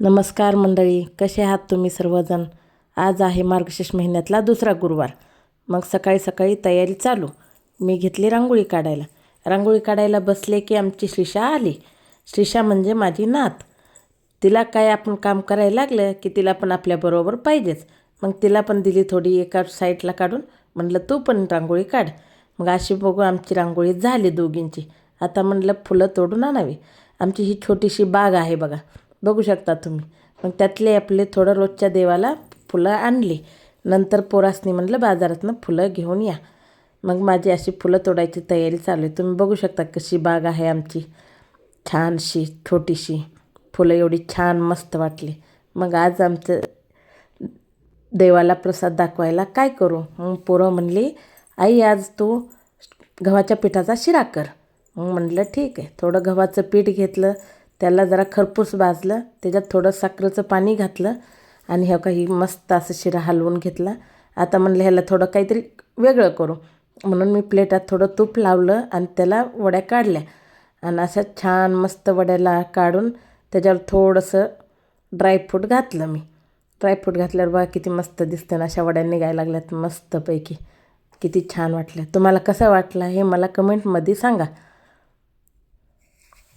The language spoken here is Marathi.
नमस्कार मंडळी, कसे आहात तुम्ही सर्वजण. आज आहे मार्गशीर्ष महिन्यातला दुसरा गुरुवार. मग सकाळी सकाळी तयारी चालू. मी घेतली रांगोळी काढायला. रांगोळी काढायला बसले की आमची श्रीषा आली. श्रीषा म्हणजे माझी नात. तिला काय आपण काम करायला लागलं की तिला पण आपल्याबरोबर पाहिजेच. मग तिला पण दिली थोडी एका साईडला काढून. म्हटलं तू पण रांगोळी काढ. मग अशी बघू आमची रांगोळी झाली दोघींची. आता म्हटलं फुलं तोडून आणावी. आमची ही छोटीशी बाग आहे बघा, बघू शकता तुम्ही. मग त्यातले आपले थोडं रोजच्या देवाला फुलं आणली. नंतर पोरासनी म्हटलं बाजारातनं फुलं घेऊन या. मग माझी अशी फुलं तोडायची तयारी चालू आहे. तुम्ही बघू शकता कशी बाग आहे आमची, छानशी छोटीशी. फुलं एवढी छान मस्त वाटली. मग आज आमचं देवाला प्रसाद दाखवायला काय करू. मग पोरं म्हणली, आई आज तू गव्हाच्या पिठाचा शिरा कर. मग म्हटलं ठीक आहे. थोडं गव्हाचं पीठ घेतलं, त्याला जरा खरपूस भाजलं, त्याच्यात थोडं साखरेचं पाणी घातलं आणि ह्या काही मस्त असं शिरा हलवून घेतला. आता म्हणलं ह्याला थोडं काहीतरी वेगळं करू, म्हणून मी प्लेटात थोडं तूप लावलं आणि त्याला वड्या काढल्या. आणि असं छान मस्त वड्याला काढून त्याच्यावर थोडंसं ड्रायफ्रूट घातलं. मी ड्रायफ्रूट घातल्यावर बघा किती मस्त दिसतं ना, अशा वड्या निघायला लागल्यात मस्तपैकी. किती छान वाटलं. तुम्हाला कसं वाटलं हे मला कमेंटमध्ये सांगा.